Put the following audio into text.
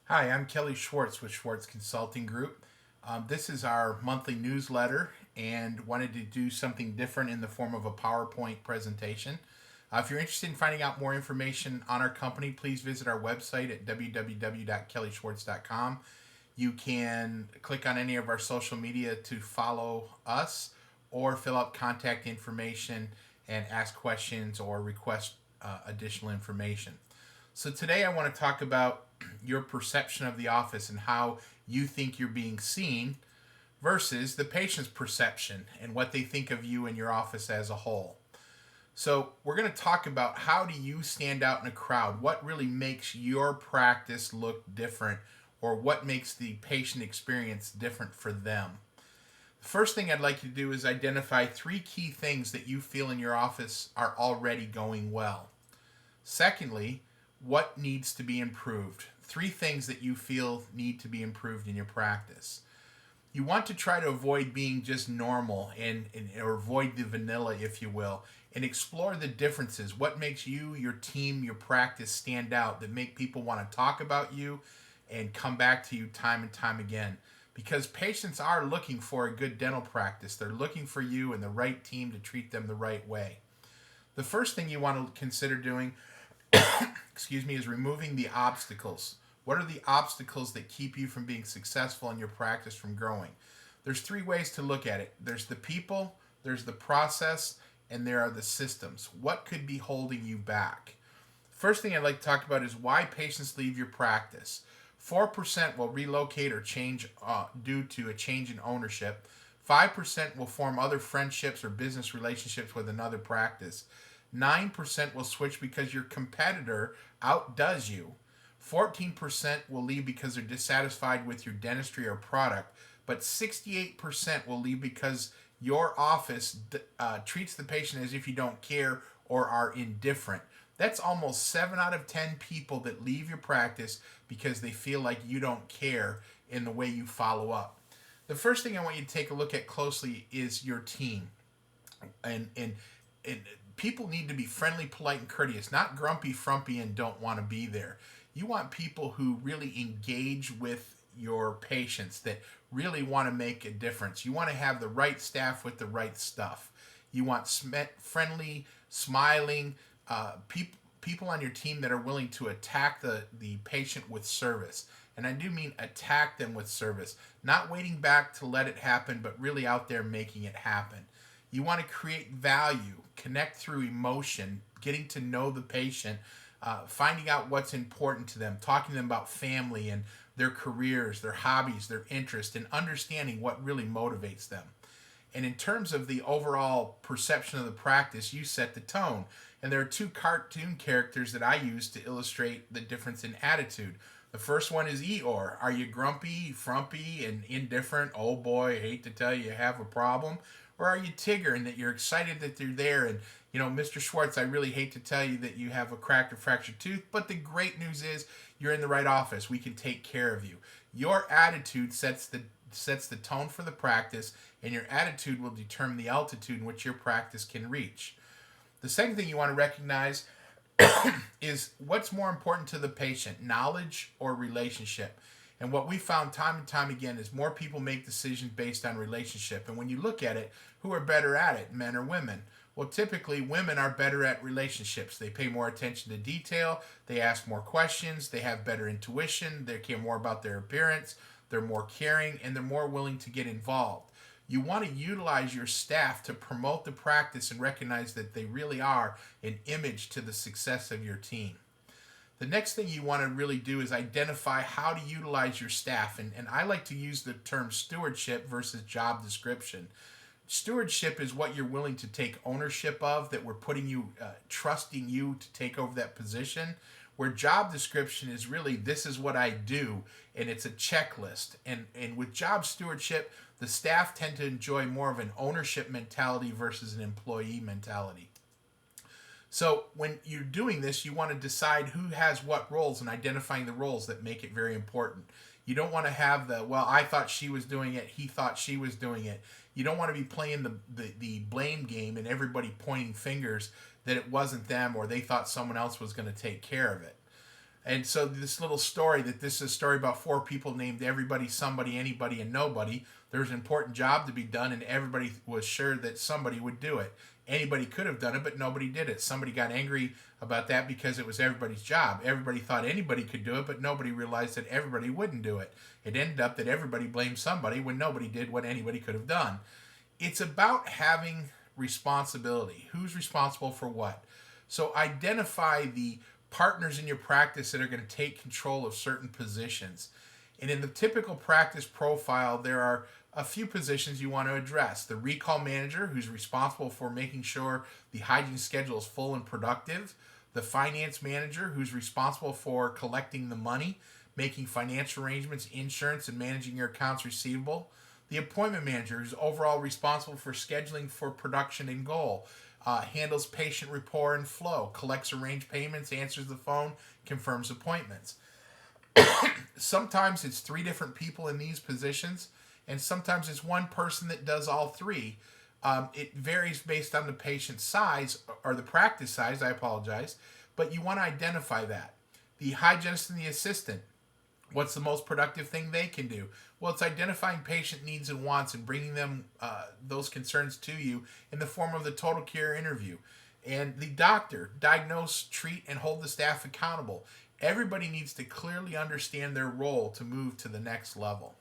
Hi, I'm Kelly Schwartz with Schwartz Consulting Group. This is our monthly newsletter and wanted to do something different in the form of a PowerPoint presentation. If you're interested in finding out more information on our company, please visit our website at www.kellyschwartz.com. You can click on any of our social media to follow us or fill out contact information and ask questions or request additional information. So today I want to talk about your perception of the office and how you think you're being seen versus the patient's perception and what they think of you and your office as a whole. So we're going to talk about how do you stand out in a crowd? What really makes your practice look different, or what makes the patient experience different for them? The first thing I'd like you to do is identify three key things that you feel in your office are already going well. Secondly, what needs to be improved? Three things that you feel need to be improved in your practice. You want to try to avoid being just normal and or avoid the vanilla, if you will, and explore the differences. What makes you, your team, your practice stand out that make people want to talk about you and come back to you time and time again? Because patients are looking for a good dental practice. They're looking for you and the right team to treat them the right way. The first thing you want to consider doing is removing the obstacles. What are the obstacles that keep you from being successful in your practice, from growing? There's three ways to look at it. There's the people, there's the process, and there are the systems. What could be holding you back? First thing I'd like to talk about is why patients leave your practice. 4% will relocate or change due to a change in ownership. 5% will form other friendships or business relationships with another practice. 9% will switch because your competitor outdoes you. 14% will leave because they're dissatisfied with your dentistry or product. But 68% will leave because your office treats the patient as if you don't care or are indifferent. That's almost 7 out of 10 people that leave your practice because they feel like you don't care in the way you follow up. The first thing I want you to take a look at closely is your team. And people need to be friendly, polite, and courteous, not grumpy, frumpy, and don't want to be there. You want people who really engage with your patients, that really want to make a difference. You want to have the right staff with the right stuff. You want friendly, smiling people on your team that are willing to attack the patient with service. And I do mean attack them with service, not waiting back to let it happen, but really out there making it happen. You want to create value, connect through emotion, getting to know the patient, finding out what's important to them, talking to them about family and their careers, their hobbies, their interests, and understanding what really motivates them. And in terms of the overall perception of the practice, you set the tone. And there are two cartoon characters that I use to illustrate the difference in attitude. The first one is Eeyore. Are you grumpy, frumpy, and indifferent? Oh boy, I hate to tell you, you have a problem. Or are you Tigger and that you're excited that they're there? And, Mr. Schwartz, I really hate to tell you that you have a cracked or fractured tooth, but the great news is you're in the right office. We can take care of you. Your attitude sets the tone for the practice, and your attitude will determine the altitude in which your practice can reach. The second thing you want to recognize is what's more important to the patient, knowledge or relationship. And what we found time and time again is more people make decisions based on relationship. And when you look at it, who are better at it, men or women? Well, typically women are better at relationships. They pay more attention to detail, they ask more questions, they have better intuition, they care more about their appearance, they're more caring, and they're more willing to get involved. You want to utilize your staff to promote the practice and recognize that they really are an image to the success of your team. The next thing you want to really do is identify how to utilize your staff. And I like to use the term stewardship versus job description. Stewardship is what you're willing to take ownership of, that we're putting you, trusting you to take over that position. Where job description is really, this is what I do, and it's a checklist. And with job stewardship, the staff tend to enjoy more of an ownership mentality versus an employee mentality. So when you're doing this, you want to decide who has what roles and identifying the roles that make it very important. You don't want to have well, I thought she was doing it, he thought she was doing it. You don't want to be playing the blame game and everybody pointing fingers that it wasn't them or they thought someone else was going to take care of it. And so this little story, that this is a story about four people named everybody, somebody, anybody, and nobody. There was an important job to be done, and everybody was sure that somebody would do it. Anybody could have done it, but nobody did it. Somebody got angry about that because it was everybody's job. Everybody thought anybody could do it, but nobody realized that everybody wouldn't do it. It ended up that everybody blamed somebody when nobody did what anybody could have done. It's about having responsibility. Who's responsible for what? So identify the partners in your practice that are going to take control of certain positions. And in the typical practice profile, there are a few positions you want to address. The recall manager, who's responsible for making sure the hygiene schedule is full and productive. The finance manager, who's responsible for collecting the money, making financial arrangements, insurance, and managing your accounts receivable. The appointment manager, who's overall responsible for scheduling for production and goal, handles patient rapport and flow, collects arranged payments, answers the phone, confirms appointments. Sometimes it's three different people in these positions, and sometimes it's one person that does all three. It varies based on the patient's size, or the practice size, I apologize, but you want to identify that. The hygienist and the assistant, what's the most productive thing they can do? Well, it's identifying patient needs and wants and bringing them those concerns to you in the form of the total care interview. And the doctor, diagnose, treat, and hold the staff accountable. Everybody needs to clearly understand their role to move to the next level.